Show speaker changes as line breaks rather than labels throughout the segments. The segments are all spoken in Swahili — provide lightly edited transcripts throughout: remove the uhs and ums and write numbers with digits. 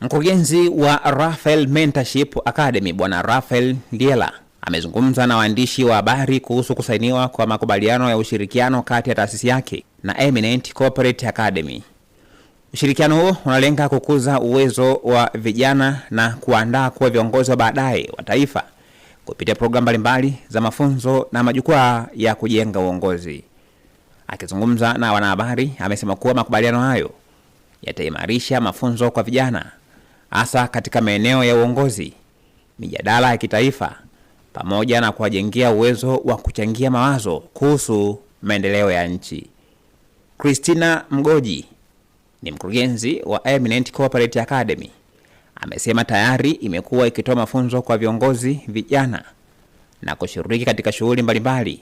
Mkurugenzi wa Raphael Mentorship Academy Bwana Raphael Ndiela amezungumza na waandishi wa habari kuhusu kusainiwa kwa makubaliano ya ushirikiano kati ya taasisi yake na Eminent Corporate Academy. Ushirikiano huo unalenga kukuza uwezo wa vijana na kuandaa kuwa viongozi wa baadaye wa taifa kupitia programu mbalimbali za mafunzo na majukwaa ya kujenga uongozi. Akizungumza na wanahabari, amesema kuwa makubaliano hayo yataimarisha mafunzo kwa vijana hasa katika maeneo ya uongozi, mijadala ya kitaifa, pamoja na kuwajengea uwezo wa kuchangia mawazo kuhusu maendeleo ya nchi. Christina Mgoji ni mkurugenzi wa Eminent Corporate Academy. Amesema tayari imekuwa ikitoa mafunzo kwa viongozi vijana na kushiriki katika shughuli mbalimbali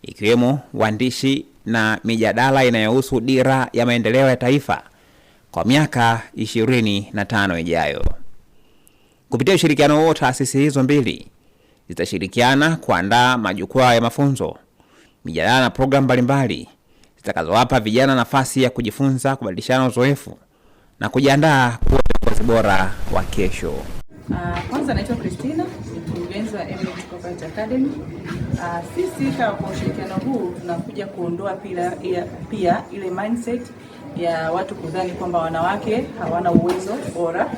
ikiwemo uandishi na mijadala inayohusu dira ya maendeleo ya taifa kwa miaka 25 ijayo. Kupitia ushirikiano huo, taasisi hizo mbili zitashirikiana kuandaa majukwaa ya mafunzo, mijadala na programu mbalimbali zitakazowapa vijana nafasi ya kujifunza, kubadilishana uzoefu na kujiandaa kuwa viongozi bora wa kesho.
Kwanza naitwa Christina, mkurugenzi wa Eminent Corporate Academy. Sisi kwa ushirikiano huu tunakuja kuondoa pia ile mindset ya watu kudhani kwamba wanawake hawana uwezo bora,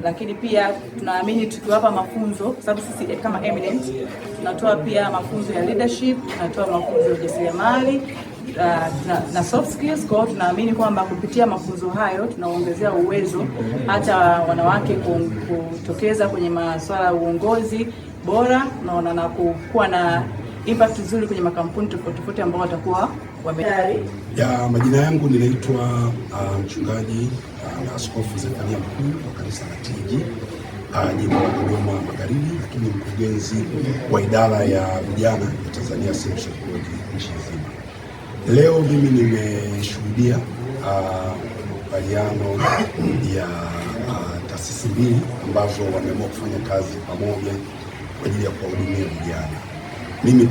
lakini pia tunaamini tukiwapa mafunzo, kwa sababu sisi kama Eminent tunatoa pia mafunzo ya leadership, tunatoa mafunzo ya ujasiriamali na soft skills. Kwa hiyo tunaamini kwamba kupitia mafunzo hayo tunaongezea uwezo hata wanawake kutokeza kwenye masuala ya uongozi bora na kuwa na impact nzuri kwenye makampuni tofauti ambao watakuwa wametayari.
Majina yangu ninaitwa mchungaji na askofu Zefania Mkuu wa kanisa la TG jimbo la Dodoma Magharibi, lakini mkurugenzi wa idara ya vijana ya Tanzania Central College nchi nzima. Leo mimi nimeshuhudia makubaliano ya taasisi mbili ambazo wameamua kufanya kazi pamoja kwa ajili ya kuwahudumia vijana. Mimi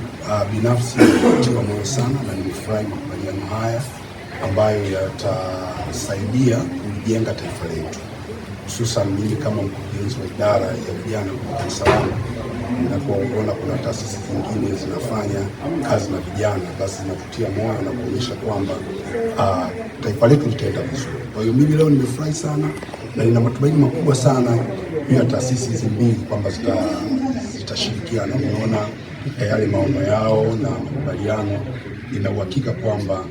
binafsi nimetiwa moyo sana na nimefurahi makubaliano haya ambayo yatasaidia kujenga taifa letu, hususan mimi kama mkurugenzi wa idara ya vijana kwa kanisa langu. Ninapoona kuna taasisi nyingine zinafanya kazi na vijana, basi zinatutia moyo na kuonyesha kwamba taifa letu litaenda vizuri. Kwa hiyo mimi leo nimefurahi sana na nina matumaini makubwa sana pia taasisi hizi mbili kwamba zitashirikiana. Unaona yale maono yao na makubaliano, nina uhakika kwamba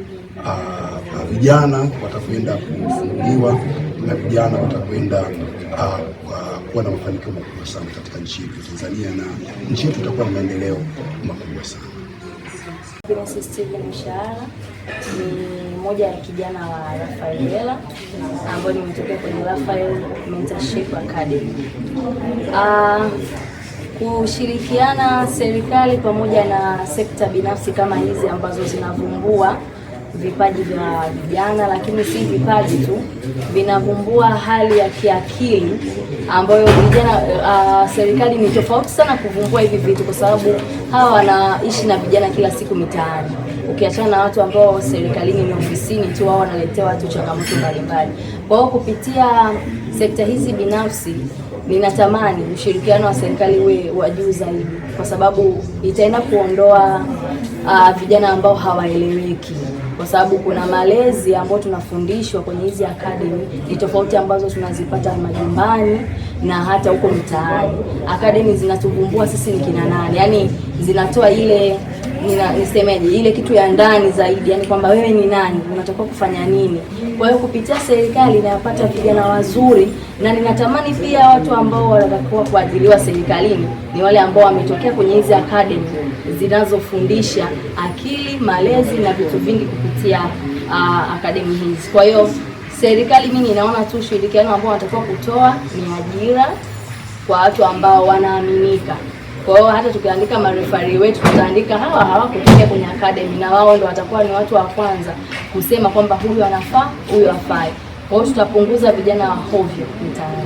vijana watakwenda kufunguliwa na vijana watakwenda kuwa na mafanikio makubwa sana katika nchi yetu Tanzania, na nchi yetu itakuwa na maendeleo makubwa sana.
Mimi Steven Mshahara ni mmoja ya kijana wa Raphael Ndiela ambao nimetokea kwenye Raphael Mentorship Academy. Kushirikiana serikali pamoja na sekta binafsi kama hizi ambazo zinavumbua vipaji vya vijana, lakini si vipaji tu, vinavumbua hali ya kiakili ambayo vijana, serikali ni tofauti sana kuvumbua hivi vitu, kwa sababu hawa wanaishi na vijana kila siku mitaani. Ukiachana na watu ambao serikalini ni ofisini tu, wao wanaletea watu changamoto mbalimbali. Kwa hiyo kupitia sekta hizi binafsi, ninatamani ushirikiano wa serikali uwe wa juu zaidi, kwa sababu itaenda kuondoa vijana ambao hawaeleweki, kwa sababu kuna malezi ambayo tunafundishwa kwenye hizi academy ni tofauti ambazo tunazipata majumbani na hata huko mitaani. Academy zinatuvumbua sisi ni kina nani, yani zinatoa ile nisemeje, ile kitu ya ndani zaidi, yani kwamba wewe ni nani, unatakiwa kufanya nini. Kwa hiyo kupitia serikali inapata vijana wazuri, na ninatamani pia watu ambao wanatakiwa kuajiriwa serikalini ni wale ambao wametokea kwenye hizi academy zinazofundisha akili, malezi na vitu vingi kupitia academy hizi. Kwa hiyo serikali, mimi ninaona tu ushirikiano ambao wanatakiwa kutoa ni ajira kwa watu ambao wanaaminika. Kwa hiyo hata tukiandika marefari wetu tutaandika hawa hawakutokea kwenye academy, na wao ndio watakuwa ni watu wa kwanza kusema kwamba huyu anafaa, huyu hafai. Kwa hiyo tutapunguza vijana wa hovyo mtaani.